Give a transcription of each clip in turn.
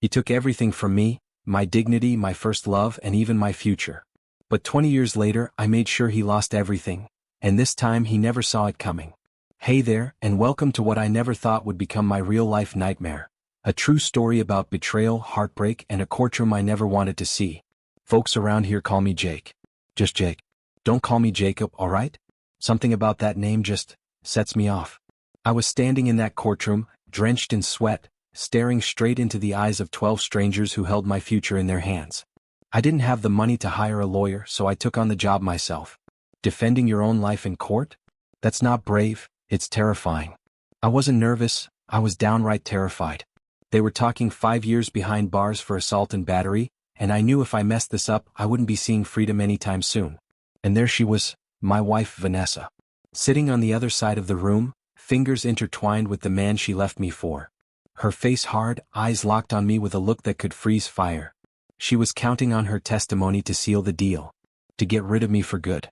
He took everything from me, my dignity, my first love, and even my future. But 20 years later, I made sure he lost everything, and this time he never saw it coming. Hey there, and welcome to what I never thought would become my real-life nightmare. A true story about betrayal, heartbreak, and a courtroom I never wanted to see. Folks around here call me Jake. Just Jake. Don't call me Jacob, alright? Something about that name just sets me off. I was standing in that courtroom, drenched in sweat, staring straight into the eyes of 12 strangers who held my future in their hands. I didn't have the money to hire a lawyer, so I took on the job myself. Defending your own life in court? That's not brave, it's terrifying. I wasn't nervous, I was downright terrified. They were talking 5 years behind bars for assault and battery, and I knew if I messed this up, I wouldn't be seeing freedom anytime soon. And there she was, my wife Vanessa. Sitting on the other side of the room, fingers intertwined with the man she left me for. Her face hard, eyes locked on me with a look that could freeze fire. She was counting on her testimony to seal the deal. To get rid of me for good.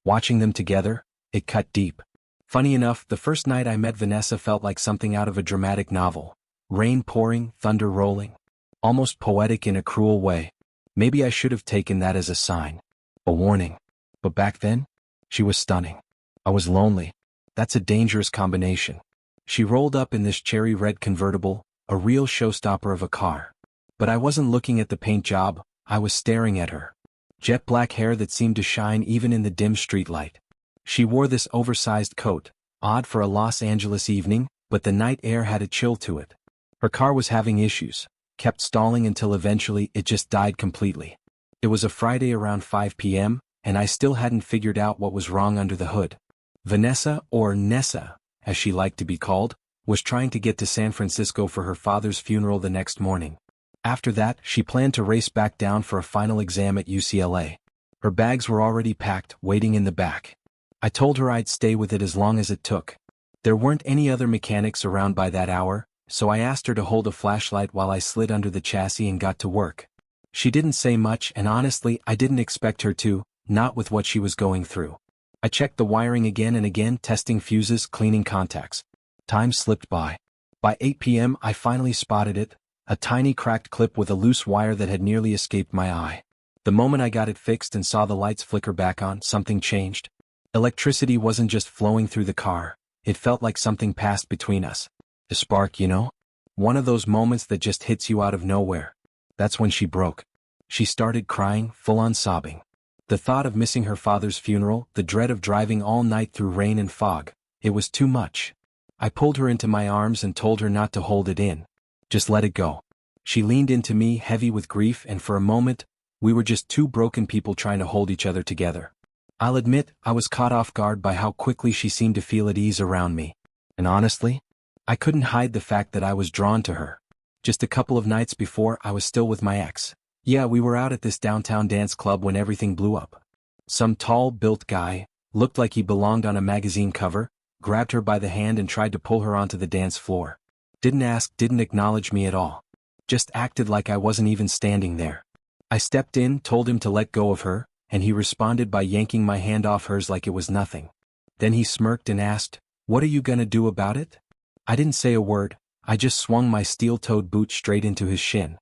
Watching them together, it cut deep. Funny enough, the first night I met Vanessa felt like something out of a dramatic novel. Rain pouring, thunder rolling. Almost poetic in a cruel way. Maybe I should have taken that as a sign. A warning. But back then, she was stunning. I was lonely. That's a dangerous combination. She rolled up in this cherry red convertible, a real showstopper of a car. But I wasn't looking at the paint job, I was staring at her. Jet black hair that seemed to shine even in the dim streetlight. She wore this oversized coat, odd for a Los Angeles evening, but the night air had a chill to it. Her car was having issues, kept stalling until eventually it just died completely. It was a Friday around 5 p.m., and I still hadn't figured out what was wrong under the hood. Vanessa, or Nessa, as she liked to be called, was trying to get to San Francisco for her father's funeral the next morning. After that, she planned to race back down for a final exam at UCLA. Her bags were already packed, waiting in the back. I told her I'd stay with it as long as it took. There weren't any other mechanics around by that hour, so I asked her to hold a flashlight while I slid under the chassis and got to work. She didn't say much, and honestly, I didn't expect her to, not with what she was going through. I checked the wiring again and again, testing fuses, cleaning contacts. Time slipped by. By 8 p.m. I finally spotted it, a tiny cracked clip with a loose wire that had nearly escaped my eye. The moment I got it fixed and saw the lights flicker back on, something changed. Electricity wasn't just flowing through the car, it felt like something passed between us. A spark, you know? One of those moments that just hits you out of nowhere. That's when she broke. She started crying, full-on sobbing. The thought of missing her father's funeral, the dread of driving all night through rain and fog, it was too much. I pulled her into my arms and told her not to hold it in. Just let it go. She leaned into me, heavy with grief, and for a moment, we were just two broken people trying to hold each other together. I'll admit, I was caught off guard by how quickly she seemed to feel at ease around me. And honestly, I couldn't hide the fact that I was drawn to her. Just a couple of nights before, I was still with my ex. Yeah, we were out at this downtown dance club when everything blew up. Some tall, built guy, looked like he belonged on a magazine cover, grabbed her by the hand and tried to pull her onto the dance floor. Didn't ask, didn't acknowledge me at all. Just acted like I wasn't even standing there. I stepped in, told him to let go of her, and he responded by yanking my hand off hers like it was nothing. Then he smirked and asked, "What are you gonna do about it?" I didn't say a word, I just swung my steel-toed boot straight into his shin.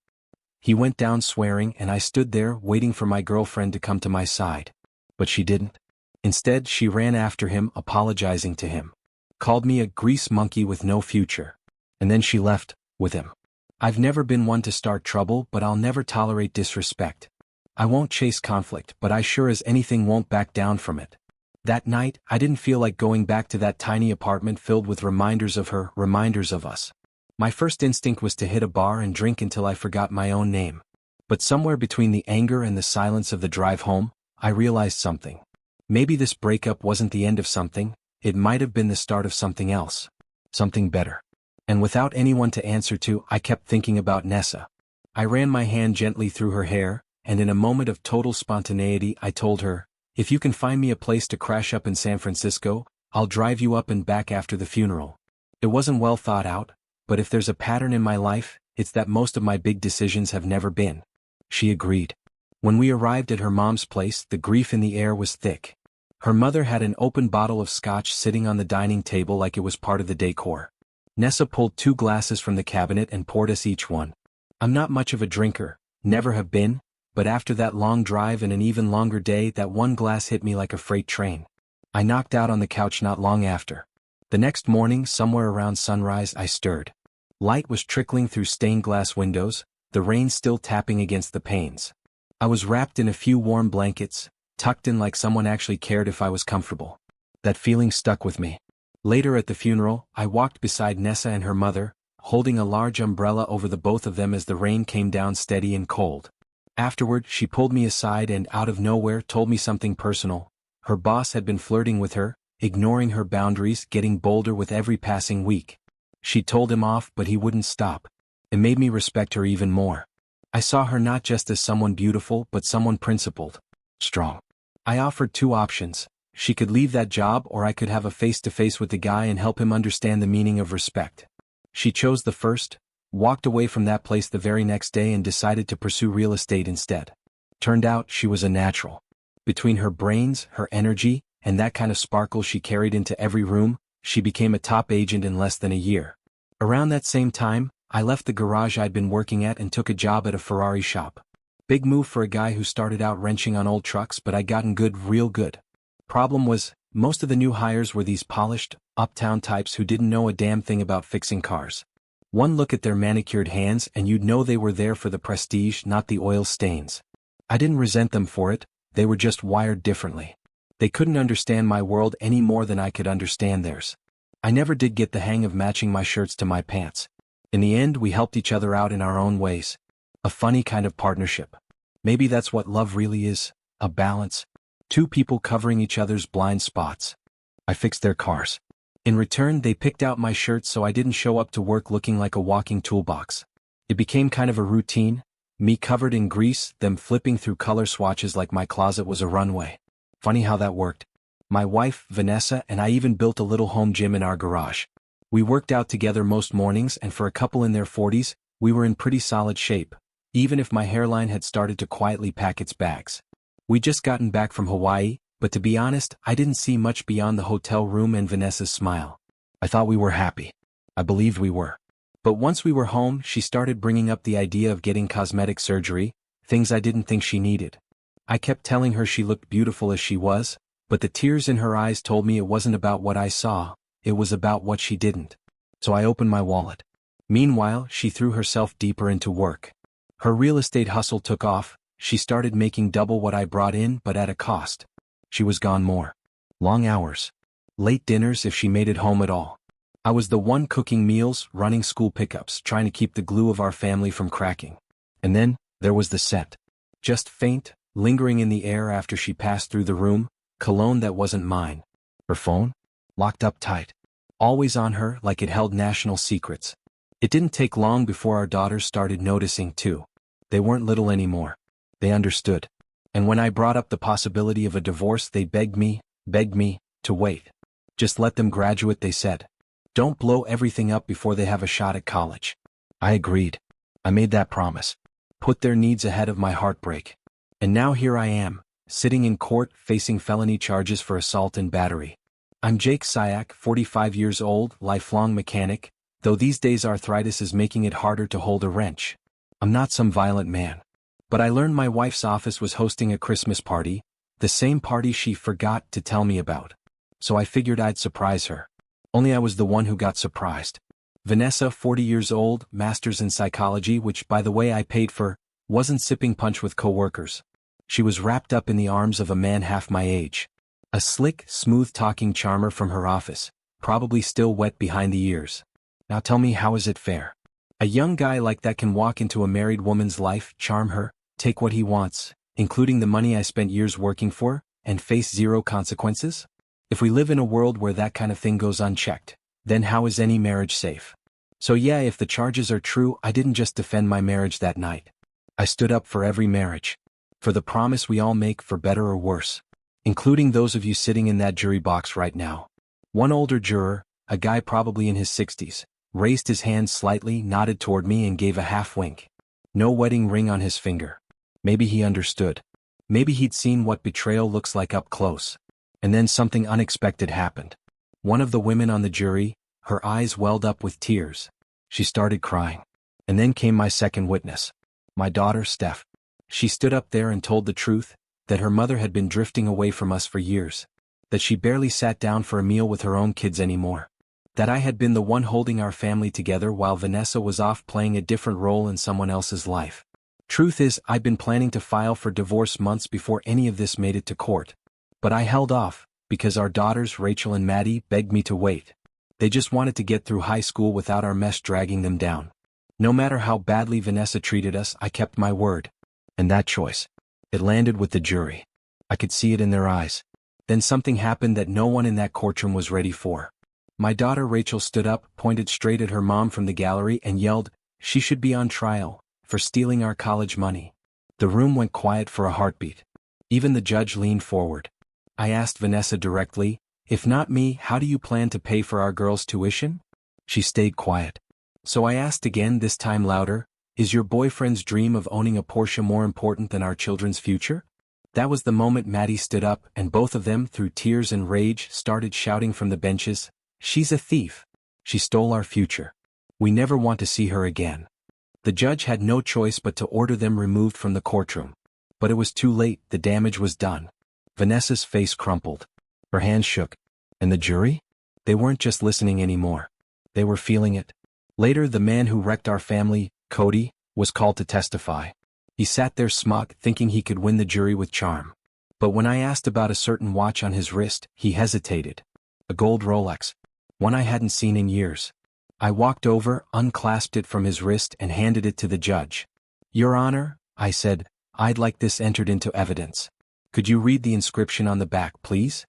He went down swearing, and I stood there waiting for my girlfriend to come to my side. But she didn't. Instead, she ran after him, apologizing to him. Called me a grease monkey with no future. And then she left, with him. I've never been one to start trouble, but I'll never tolerate disrespect. I won't chase conflict, but I sure as anything won't back down from it. That night, I didn't feel like going back to that tiny apartment filled with reminders of her, reminders of us. My first instinct was to hit a bar and drink until I forgot my own name. But somewhere between the anger and the silence of the drive home, I realized something. Maybe this breakup wasn't the end of something, it might have been the start of something else. Something better. And without anyone to answer to, I kept thinking about Nessa. I ran my hand gently through her hair, and in a moment of total spontaneity I told her, "If you can find me a place to crash up in San Francisco, I'll drive you up and back after the funeral." It wasn't well thought out, but if there's a pattern in my life, it's that most of my big decisions have never been. She agreed. When we arrived at her mom's place, the grief in the air was thick. Her mother had an open bottle of scotch sitting on the dining table like it was part of the decor. Nessa pulled 2 glasses from the cabinet and poured us each one. I'm not much of a drinker, never have been, but after that long drive and an even longer day, that one glass hit me like a freight train. I knocked out on the couch not long after. The next morning, somewhere around sunrise, I stirred. Light was trickling through stained glass windows, the rain still tapping against the panes. I was wrapped in a few warm blankets, tucked in like someone actually cared if I was comfortable. That feeling stuck with me. Later at the funeral, I walked beside Nessa and her mother, holding a large umbrella over the both of them as the rain came down steady and cold. Afterward, she pulled me aside and, out of nowhere, told me something personal. Her boss had been flirting with her, ignoring her boundaries, getting bolder with every passing week. She told him off, but he wouldn't stop. It made me respect her even more. I saw her not just as someone beautiful, but someone principled, strong. I offered two options. She could leave that job, or I could have a face-to-face with the guy and help him understand the meaning of respect. She chose the first, walked away from that place the very next day and decided to pursue real estate instead. Turned out she was a natural. Between her brains, her energy, and that kind of sparkle she carried into every room, she became a top agent in less than a year. Around that same time, I left the garage I'd been working at and took a job at a Ferrari shop. Big move for a guy who started out wrenching on old trucks, but I'd gotten good, real good. Problem was, most of the new hires were these polished, uptown types who didn't know a damn thing about fixing cars. One look at their manicured hands and you'd know they were there for the prestige, not the oil stains. I didn't resent them for it, they were just wired differently. They couldn't understand my world any more than I could understand theirs. I never did get the hang of matching my shirts to my pants. In the end, we helped each other out in our own ways. A funny kind of partnership. Maybe that's what love really is, a balance. Two people covering each other's blind spots. I fixed their cars. In return, they picked out my shirts so I didn't show up to work looking like a walking toolbox. It became kind of a routine, me covered in grease, them flipping through color swatches like my closet was a runway. Funny how that worked. My wife, Vanessa, and I even built a little home gym in our garage. We worked out together most mornings, and for a couple in their 40s, we were in pretty solid shape, even if my hairline had started to quietly pack its bags. We'd just gotten back from Hawaii, but to be honest, I didn't see much beyond the hotel room and Vanessa's smile. I thought we were happy. I believed we were. But once we were home, she started bringing up the idea of getting cosmetic surgery, things I didn't think she needed. I kept telling her she looked beautiful as she was, but the tears in her eyes told me it wasn't about what I saw, it was about what she didn't. So I opened my wallet. Meanwhile, she threw herself deeper into work. Her real estate hustle took off. She started making double what I brought in, but at a cost. She was gone more. Long hours. Late dinners if she made it home at all. I was the one cooking meals, running school pickups, trying to keep the glue of our family from cracking. And then, there was the scent. Just faint, lingering in the air after she passed through the room, cologne that wasn't mine. Her phone? Locked up tight. Always on her like it held national secrets. It didn't take long before our daughters started noticing too. They weren't little anymore. They understood. And when I brought up the possibility of a divorce, they begged me, to wait. Just let them graduate, they said. Don't blow everything up before they have a shot at college. I agreed. I made that promise. Put their needs ahead of my heartbreak. And now here I am, sitting in court facing felony charges for assault and battery. I'm Jake Syak, 45 years old, lifelong mechanic, though these days arthritis is making it harder to hold a wrench. I'm not some violent man. But I learned my wife's office was hosting a Christmas party, the same party she forgot to tell me about. So I figured I'd surprise her. Only I was the one who got surprised. Vanessa, 40 years old, master's in psychology, which by the way I paid for, wasn't sipping punch with coworkers. She was wrapped up in the arms of a man half my age. A slick, smooth-talking charmer from her office, probably still wet behind the ears. Now tell me, how is it fair? A young guy like that can walk into a married woman's life, charm her, take what he wants, including the money I spent years working for, and face zero consequences? If we live in a world where that kind of thing goes unchecked, then how is any marriage safe? So yeah, if the charges are true, I didn't just defend my marriage that night. I stood up for every marriage. For the promise we all make, for better or worse. Including those of you sitting in that jury box right now. One older juror, a guy probably in his 60s, raised his hand slightly, nodded toward me and gave a half wink. No wedding ring on his finger. Maybe he understood. Maybe he'd seen what betrayal looks like up close. And then something unexpected happened. One of the women on the jury, her eyes welled up with tears. She started crying. And then came my second witness. My daughter, Steph. She stood up there and told the truth, that her mother had been drifting away from us for years. That she barely sat down for a meal with her own kids anymore. That I had been the one holding our family together while Vanessa was off playing a different role in someone else's life. Truth is, I'd been planning to file for divorce months before any of this made it to court. But I held off, because our daughters, Rachel and Maddie, begged me to wait. They just wanted to get through high school without our mess dragging them down. No matter how badly Vanessa treated us, I kept my word. And that choice. It landed with the jury. I could see it in their eyes. Then something happened that no one in that courtroom was ready for. My daughter Rachel stood up, pointed straight at her mom from the gallery and yelled, "She should be on trial, for stealing our college money." The room went quiet for a heartbeat. Even the judge leaned forward. I asked Vanessa directly, "If not me, how do you plan to pay for our girls' tuition?" She stayed quiet. So I asked again, this time louder, "Is your boyfriend's dream of owning a Porsche more important than our children's future?" That was the moment Maddie stood up, and both of them, through tears and rage, started shouting from the benches, "She's a thief. She stole our future. We never want to see her again." The judge had no choice but to order them removed from the courtroom. But it was too late, the damage was done. Vanessa's face crumpled. Her hands shook. And the jury? They weren't just listening anymore. They were feeling it. Later, the man who wrecked our family, Cody, was called to testify. He sat there smug, thinking he could win the jury with charm. But when I asked about a certain watch on his wrist, he hesitated. A gold Rolex. One I hadn't seen in years. I walked over, unclasped it from his wrist and handed it to the judge. "Your Honor," I said, "I'd like this entered into evidence. Could you read the inscription on the back, please?"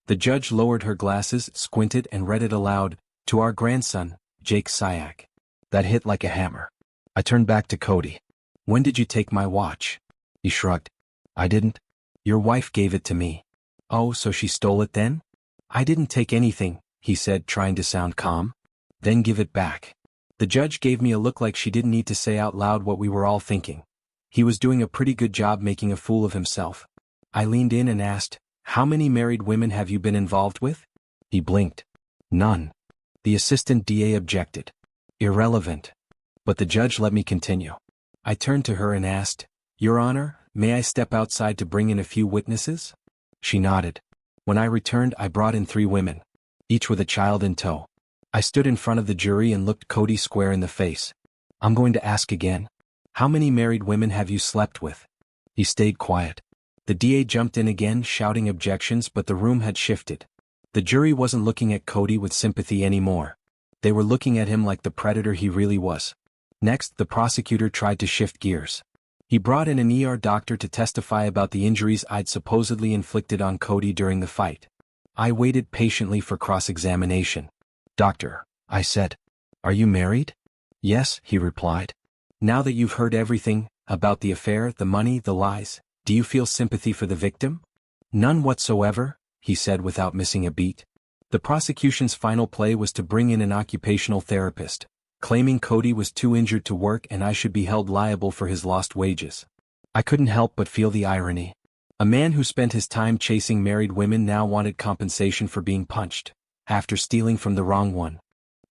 The judge lowered her glasses, squinted and read it aloud, "To our grandson, Jake Syak." That hit like a hammer. I turned back to Cody. "When did you take my watch?" He shrugged. "I didn't. Your wife gave it to me." "Oh, so she stole it then?" "I didn't take anything," he said, trying to sound calm. "Then give it back." The judge gave me a look like she didn't need to say out loud what we were all thinking. He was doing a pretty good job making a fool of himself. I leaned in and asked, "How many married women have you been involved with?" He blinked. "None." The assistant DA objected. "Irrelevant." But the judge let me continue. I turned to her and asked, "Your Honor, may I step outside to bring in a few witnesses?" She nodded. When I returned, I brought in 3 women, each with a child in tow. I stood in front of the jury and looked Cody square in the face. "I'm going to ask again. How many married women have you slept with?" He stayed quiet. The DA jumped in again, shouting objections, but the room had shifted. The jury wasn't looking at Cody with sympathy anymore. They were looking at him like the predator he really was. Next, the prosecutor tried to shift gears. He brought in an ER doctor to testify about the injuries I'd supposedly inflicted on Cody during the fight. I waited patiently for cross-examination. "Doctor," I said, "are you married?" "Yes," he replied. "Now that you've heard everything, about the affair, the money, the lies, do you feel sympathy for the victim?" "None whatsoever," he said without missing a beat. The prosecution's final play was to bring in an occupational therapist, claiming Cody was too injured to work and I should be held liable for his lost wages. I couldn't help but feel the irony. A man who spent his time chasing married women now wanted compensation for being punched, after stealing from the wrong one.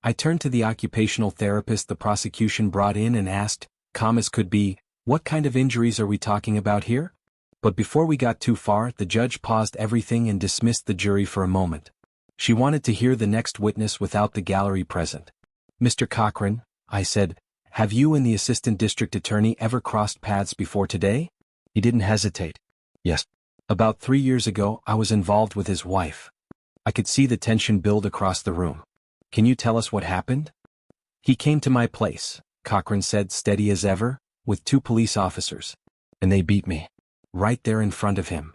I turned to the occupational therapist the prosecution brought in and asked, calm as could be, "What kind of injuries are we talking about here?" But before we got too far, the judge paused everything and dismissed the jury for a moment. She wanted to hear the next witness without the gallery present. "Mr. Cochran," I said, "have you and the assistant district attorney ever crossed paths before today?" He didn't hesitate. "Yes. About 3 years ago, I was involved with his wife." I could see the tension build across the room. "Can you tell us what happened?" "He came to my place," Cochran said, steady as ever, "with 2 police officers. And they beat me. Right there in front of him."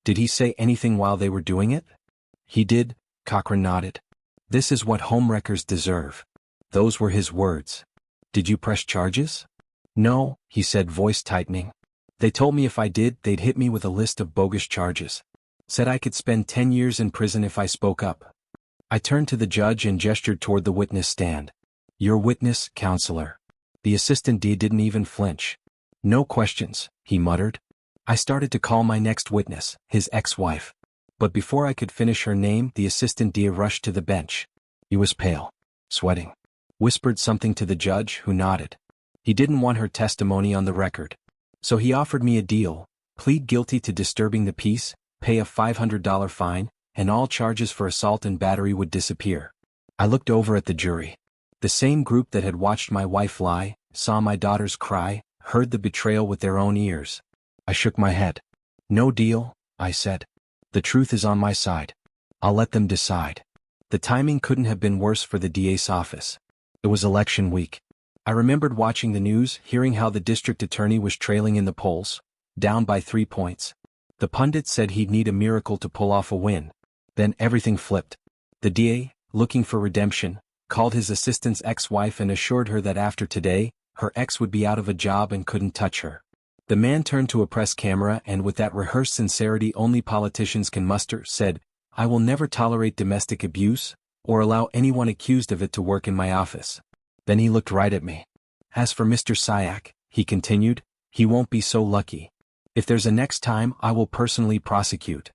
"Did he say anything while they were doing it?" "He did," Cochran nodded. "This is what homewreckers deserve." Those were his words. "Did you press charges?" "No," he said, voice tightening. "They told me if I did, they'd hit me with a list of bogus charges. Said I could spend 10 years in prison if I spoke up." I turned to the judge and gestured toward the witness stand. "Your witness, counselor." The assistant D didn't even flinch. "No questions," he muttered. I started to call my next witness, his ex-wife. But before I could finish her name, the assistant D rushed to the bench. He was pale, sweating. Whispered something to the judge, who nodded. He didn't want her testimony on the record. So he offered me a deal: plead guilty to disturbing the peace, pay a $500 fine, and all charges for assault and battery would disappear. I looked over at the jury. The same group that had watched my wife lie, saw my daughters cry, heard the betrayal with their own ears. I shook my head. No deal, I said. The truth is on my side. I'll let them decide. The timing couldn't have been worse for the DA's office. It was election week. I remembered watching the news, hearing how the district attorney was trailing in the polls, down by 3 points. The pundits said he'd need a miracle to pull off a win. Then everything flipped. The DA, looking for redemption, called his assistant's ex-wife and assured her that after today, her ex would be out of a job and couldn't touch her. The man turned to a press camera and, with that rehearsed sincerity only politicians can muster, said, "I will never tolerate domestic abuse, or allow anyone accused of it to work in my office." Then he looked right at me. "As for Mr. Syak," he continued, "he won't be so lucky. If there's a next time, I will personally prosecute."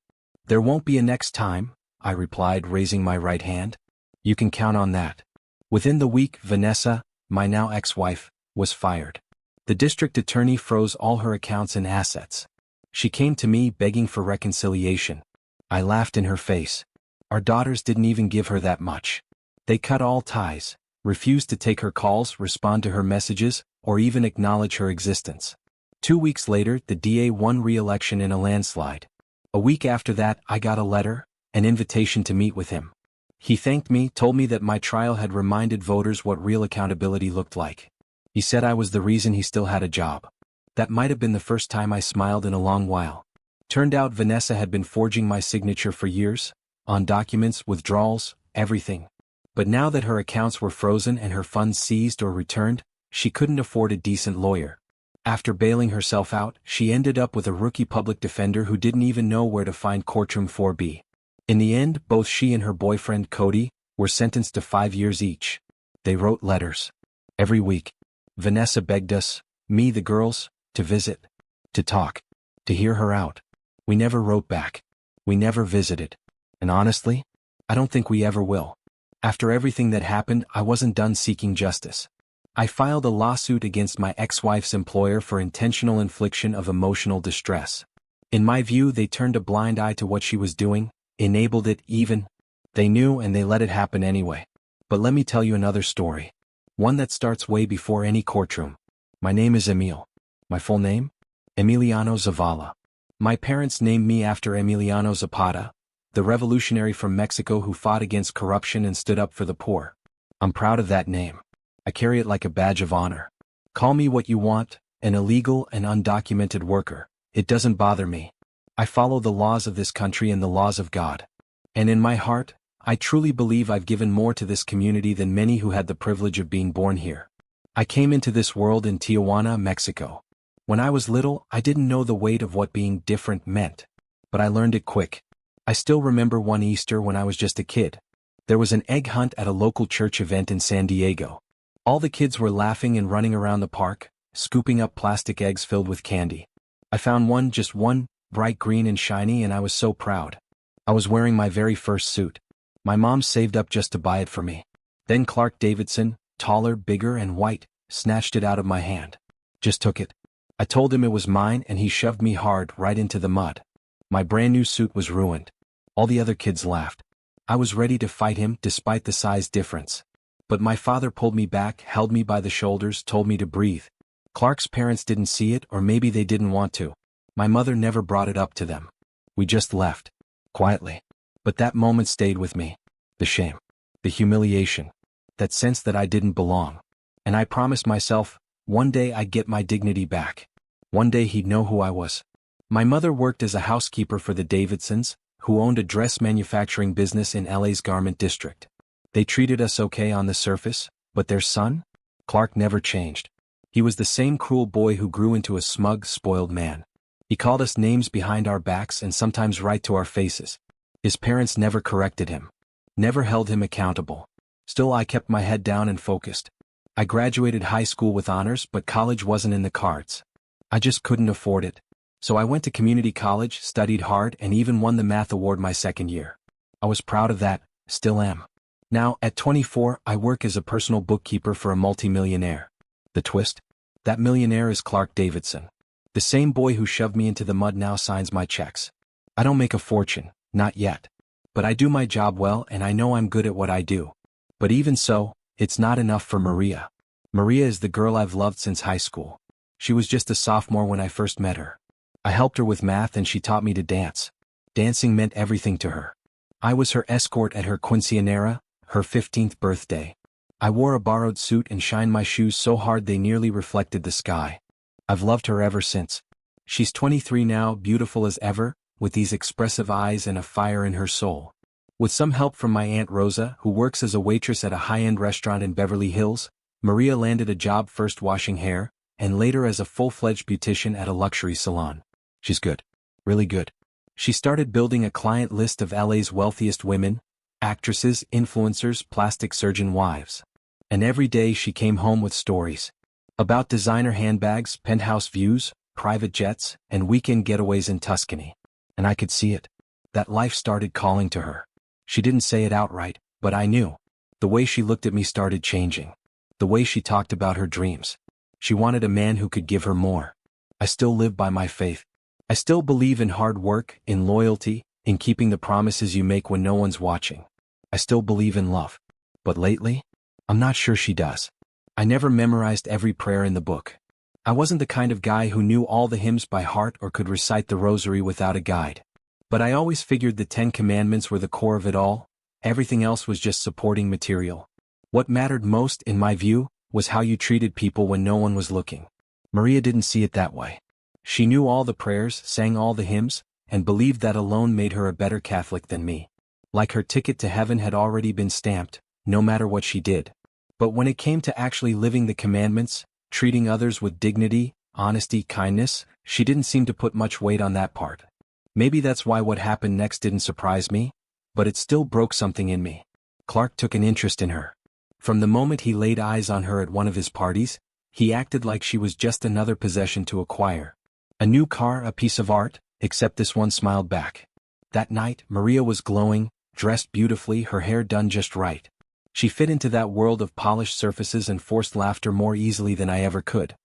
"There won't be a next time," I replied, raising my right hand. "You can count on that." Within the week, Vanessa, my now ex-wife, was fired. The district attorney froze all her accounts and assets. She came to me begging for reconciliation. I laughed in her face. Our daughters didn't even give her that much. They cut all ties, refused to take her calls, respond to her messages, or even acknowledge her existence. 2 weeks later, the DA won re-election in a landslide. A week after that, I got a letter, an invitation to meet with him. He thanked me, told me that my trial had reminded voters what real accountability looked like. He said I was the reason he still had a job. That might have been the first time I smiled in a long while. Turned out Vanessa had been forging my signature for years, on documents, withdrawals, everything. But now that her accounts were frozen and her funds seized or returned, she couldn't afford a decent lawyer. After bailing herself out, she ended up with a rookie public defender who didn't even know where to find courtroom 4B. In the end, both she and her boyfriend, Cody, were sentenced to 5 years each. They wrote letters. Every week, Vanessa begged us, me, the girls, to visit, to talk, to hear her out. We never wrote back. We never visited. And honestly, I don't think we ever will. After everything that happened, I wasn't done seeking justice. I filed a lawsuit against my ex-wife's employer for intentional infliction of emotional distress. In my view, they turned a blind eye to what she was doing, enabled it even. They knew and they let it happen anyway. But let me tell you another story. One that starts way before any courtroom. My name is Emil. My full name? Emiliano Zavala. My parents named me after Emiliano Zapata, the revolutionary from Mexico who fought against corruption and stood up for the poor. I'm proud of that name. I carry it like a badge of honor. Call me what you want, an illegal and undocumented worker. It doesn't bother me. I follow the laws of this country and the laws of God. And in my heart, I truly believe I've given more to this community than many who had the privilege of being born here. I came into this world in Tijuana, Mexico. When I was little, I didn't know the weight of what being different meant. But I learned it quick. I still remember one Easter when I was just a kid. There was an egg hunt at a local church event in San Diego. All the kids were laughing and running around the park, scooping up plastic eggs filled with candy. I found one, just one, bright green and shiny, and I was so proud. I was wearing my very first suit. My mom saved up just to buy it for me. Then Clark Davidson, taller, bigger, and white, snatched it out of my hand. Just took it. I told him it was mine and he shoved me hard right into the mud. My brand new suit was ruined. All the other kids laughed. I was ready to fight him despite the size difference. But my father pulled me back, held me by the shoulders, told me to breathe. Clark's parents didn't see it, or maybe they didn't want to. My mother never brought it up to them. We just left. Quietly. But that moment stayed with me. The shame. The humiliation. That sense that I didn't belong. And I promised myself, one day I'd get my dignity back. One day he'd know who I was. My mother worked as a housekeeper for the Davidsons, who owned a dress manufacturing business in LA's garment district. They treated us okay on the surface, but their son? Clark never changed. He was the same cruel boy who grew into a smug, spoiled man. He called us names behind our backs and sometimes right to our faces. His parents never corrected him. Never held him accountable. Still, I kept my head down and focused. I graduated high school with honors, but college wasn't in the cards. I just couldn't afford it. So I went to community college, studied hard, and even won the math award my second year. I was proud of that, still am. Now, at 24, I work as a personal bookkeeper for a multimillionaire. The twist? That millionaire is Clark Davidson. The same boy who shoved me into the mud now signs my checks. I don't make a fortune, not yet. But I do my job well and I know I'm good at what I do. But even so, it's not enough for Maria. Maria is the girl I've loved since high school. She was just a sophomore when I first met her. I helped her with math and she taught me to dance. Dancing meant everything to her. I was her escort at her quinceañera, her 15th birthday. I wore a borrowed suit and shined my shoes so hard they nearly reflected the sky. I've loved her ever since. She's 23 now, beautiful as ever, with these expressive eyes and a fire in her soul. With some help from my Aunt Rosa, who works as a waitress at a high-end restaurant in Beverly Hills, Maria landed a job first washing hair, and later as a full-fledged beautician at a luxury salon. She's good. Really good. She started building a client list of LA's wealthiest women, actresses, influencers, plastic surgeon wives. And every day she came home with stories. About designer handbags, penthouse views, private jets, and weekend getaways in Tuscany. And I could see it. That life started calling to her. She didn't say it outright, but I knew. The way she looked at me started changing. The way she talked about her dreams. She wanted a man who could give her more. I still live by my faith. I still believe in hard work, in loyalty, in keeping the promises you make when no one's watching. I still believe in love. But lately, I'm not sure she does. I never memorized every prayer in the book. I wasn't the kind of guy who knew all the hymns by heart or could recite the rosary without a guide. But I always figured the 10 Commandments were the core of it all. Everything else was just supporting material. What mattered most, in my view, was how you treated people when no one was looking. Maria didn't see it that way. She knew all the prayers, sang all the hymns, and believed that alone made her a better Catholic than me. Like her ticket to heaven had already been stamped, no matter what she did. But when it came to actually living the commandments, treating others with dignity, honesty, kindness, she didn't seem to put much weight on that part. Maybe that's why what happened next didn't surprise me, but it still broke something in me. Clark took an interest in her. From the moment he laid eyes on her at one of his parties, he acted like she was just another possession to acquire. A new car, a piece of art, except this one smiled back. That night, Maria was glowing, dressed beautifully, her hair done just right. She fit into that world of polished surfaces and forced laughter more easily than I ever could.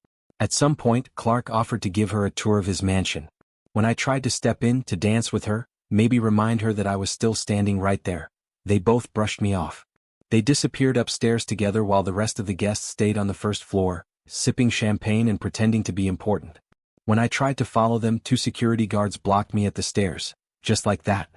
At some point, Clark offered to give her a tour of his mansion. When I tried to step in to dance with her, maybe remind her that I was still standing right there, they both brushed me off. They disappeared upstairs together while the rest of the guests stayed on the first floor, sipping champagne and pretending to be important. When I tried to follow them, 2 security guards blocked me at the stairs, just like that.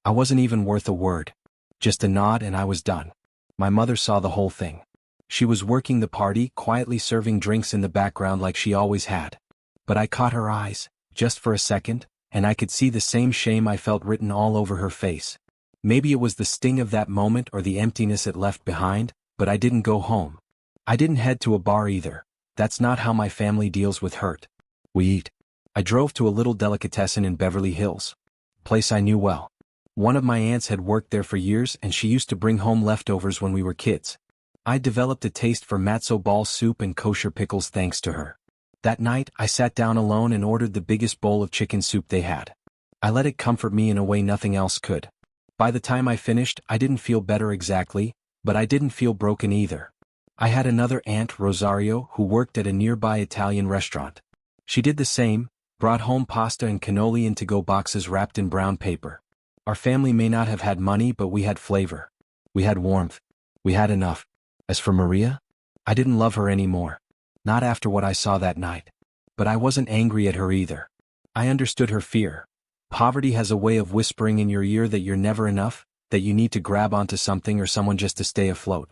I wasn't even worth a word. Just a nod and I was done. My mother saw the whole thing. She was working the party, quietly serving drinks in the background like she always had. But I caught her eyes, just for a second, and I could see the same shame I felt written all over her face. Maybe it was the sting of that moment or the emptiness it left behind, but I didn't go home. I didn't head to a bar either. That's not how my family deals with hurt. We eat. I drove to a little delicatessen in Beverly Hills. Place I knew well. One of my aunts had worked there for years and she used to bring home leftovers when we were kids. I developed a taste for matzo ball soup and kosher pickles thanks to her. That night, I sat down alone and ordered the biggest bowl of chicken soup they had. I let it comfort me in a way nothing else could. By the time I finished, I didn't feel better exactly, but I didn't feel broken either. I had another aunt, Rosario, who worked at a nearby Italian restaurant. She did the same, brought home pasta and cannoli in to-go boxes wrapped in brown paper. Our family may not have had money, but we had flavor. We had warmth. We had enough. As for Maria, I didn't love her anymore. Not after what I saw that night. But I wasn't angry at her either. I understood her fear. Poverty has a way of whispering in your ear that you're never enough, that you need to grab onto something or someone just to stay afloat.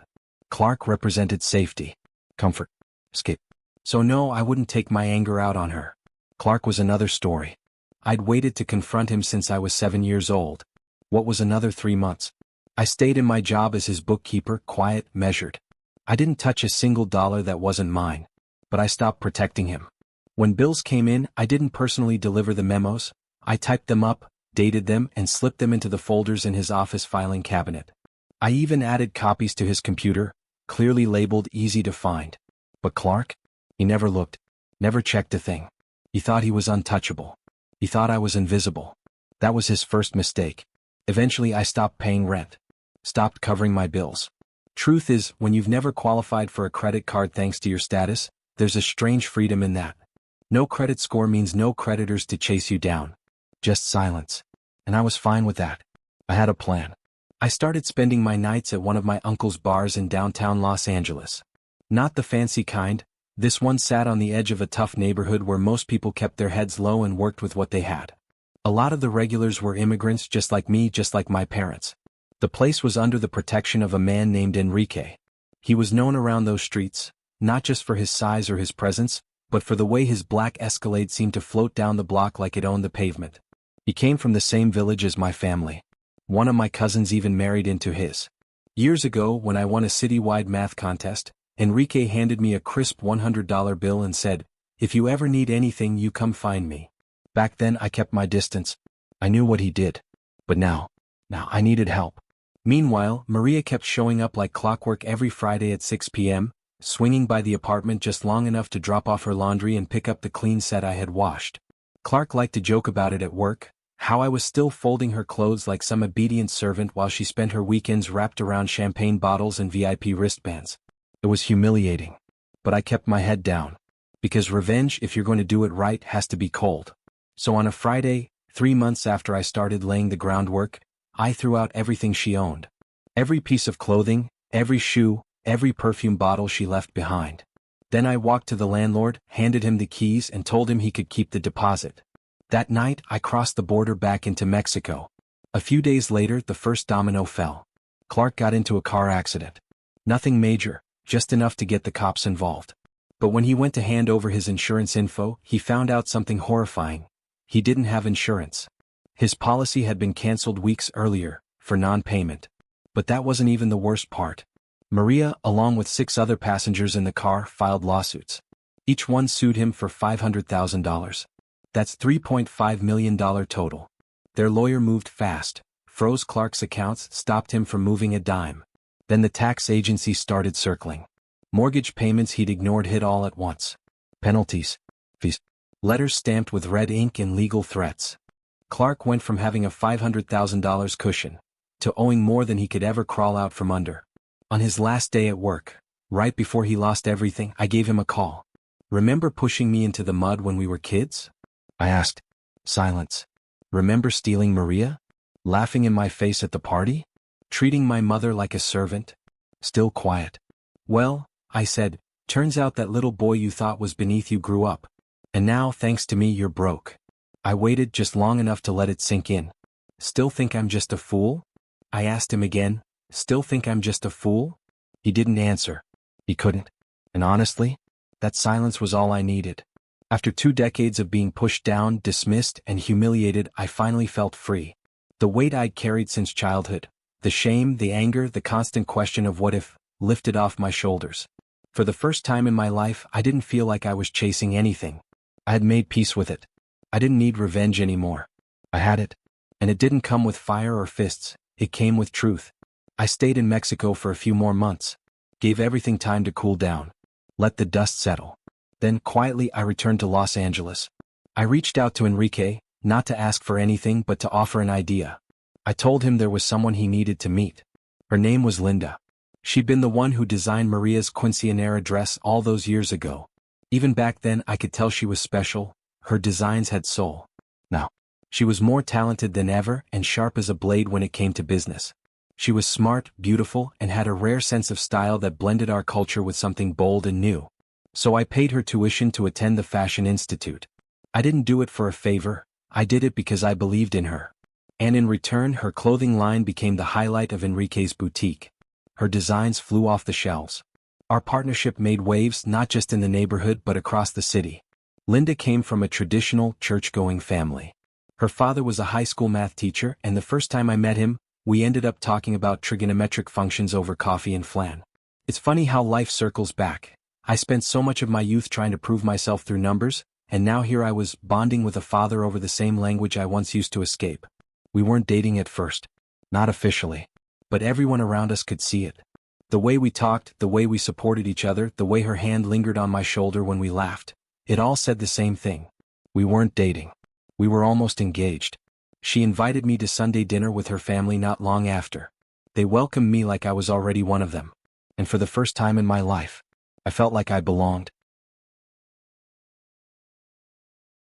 Clark represented safety, comfort, escape. So no, I wouldn't take my anger out on her. Clark was another story. I'd waited to confront him since I was 7 years old. What was another 3 months? I stayed in my job as his bookkeeper, quiet, measured. I didn't touch a single dollar that wasn't mine. But I stopped protecting him. When bills came in, I didn't personally deliver the memos. I typed them up, dated them, and slipped them into the folders in his office filing cabinet. I even added copies to his computer, clearly labeled easy to find. But Clark? He never looked, never checked a thing. He thought he was untouchable. He thought I was invisible. That was his first mistake. Eventually I stopped paying rent. Stopped covering my bills. Truth is, when you've never qualified for a credit card thanks to your status, There's a strange freedom in that. No credit score means no creditors to chase you down. Just silence. And I was fine with that. I had a plan. I started spending my nights at one of my uncle's bars in downtown Los Angeles. Not the fancy kind. This one sat on the edge of a tough neighborhood where most people kept their heads low and worked with what they had. A lot of the regulars were immigrants just like me, just like my parents. The place was under the protection of a man named Enrique. He was known around those streets, not just for his size or his presence, but for the way his black Escalade seemed to float down the block like it owned the pavement. He came from the same village as my family. One of my cousins even married into his. Years ago, when I won a citywide math contest, Enrique handed me a crisp $100 bill and said, "If you ever need anything, you come find me." Back then I kept my distance. I knew what he did. But now I needed help. Meanwhile, Maria kept showing up like clockwork every Friday at 6 p.m., swinging by the apartment just long enough to drop off her laundry and pick up the clean set I had washed. Clark liked to joke about it at work, how I was still folding her clothes like some obedient servant while she spent her weekends wrapped around champagne bottles and VIP wristbands. It was humiliating. But I kept my head down. Because revenge, if you're going to do it right, has to be cold. So on a Friday, 3 months after I started laying the groundwork, I threw out everything she owned. Every piece of clothing, every shoe, every perfume bottle she left behind. Then I walked to the landlord, handed him the keys and told him he could keep the deposit. That night, I crossed the border back into Mexico. A few days later, the first domino fell. Clark got into a car accident. Nothing major, just enough to get the cops involved. But when he went to hand over his insurance info, he found out something horrifying. He didn't have insurance. His policy had been canceled weeks earlier, for non-payment. But that wasn't even the worst part. Maria, along with 6 other passengers in the car, filed lawsuits. Each one sued him for $500,000. That's $3.5 million total. Their lawyer moved fast, froze Clark's accounts, stopped him from moving a dime. Then the tax agency started circling. Mortgage payments he'd ignored hit all at once. Penalties, fees, letters stamped with red ink and legal threats. Clark went from having a $500,000 cushion to owing more than he could ever crawl out from under. On his last day at work, right before he lost everything, I gave him a call. "Remember pushing me into the mud when we were kids?" I asked. Silence. "Remember stealing Maria? Laughing in my face at the party? Treating my mother like a servant?" Still quiet. "Well," I said, "turns out that little boy you thought was beneath you grew up. And now, thanks to me, you're broke." I waited just long enough to let it sink in. "Still think I'm just a fool?" I asked him again. "Still think I'm just a fool?" He didn't answer. He couldn't. And honestly, that silence was all I needed. After 2 decades of being pushed down, dismissed, and humiliated, I finally felt free. The weight I'd carried since childhood, the shame, the anger, the constant question of what if, lifted off my shoulders. For the first time in my life, I didn't feel like I was chasing anything. I had made peace with it. I didn't need revenge anymore. I had it. And it didn't come with fire or fists, it came with truth. I stayed in Mexico for a few more months. Gave everything time to cool down. Let the dust settle. Then, quietly, I returned to Los Angeles. I reached out to Enrique, not to ask for anything but to offer an idea. I told him there was someone he needed to meet. Her name was Linda. She'd been the one who designed Maria's quinceañera dress all those years ago. Even back then I could tell she was special. Her designs had soul. Now, she was more talented than ever and sharp as a blade when it came to business. She was smart, beautiful, and had a rare sense of style that blended our culture with something bold and new. So I paid her tuition to attend the Fashion Institute. I didn't do it for a favor, I did it because I believed in her. And in return, her clothing line became the highlight of Enrique's boutique. Her designs flew off the shelves. Our partnership made waves not just in the neighborhood but across the city. Linda came from a traditional, church-going family. Her father was a high school math teacher, and the first time I met him, we ended up talking about trigonometric functions over coffee and flan. It's funny how life circles back. I spent so much of my youth trying to prove myself through numbers, and now here I was bonding with a father over the same language I once used to escape. We weren't dating at first. Not officially. But everyone around us could see it. The way we talked, the way we supported each other, the way her hand lingered on my shoulder when we laughed. It all said the same thing. We weren't dating. We were almost engaged. She invited me to Sunday dinner with her family not long after. They welcomed me like I was already one of them. And for the first time in my life, I felt like I belonged.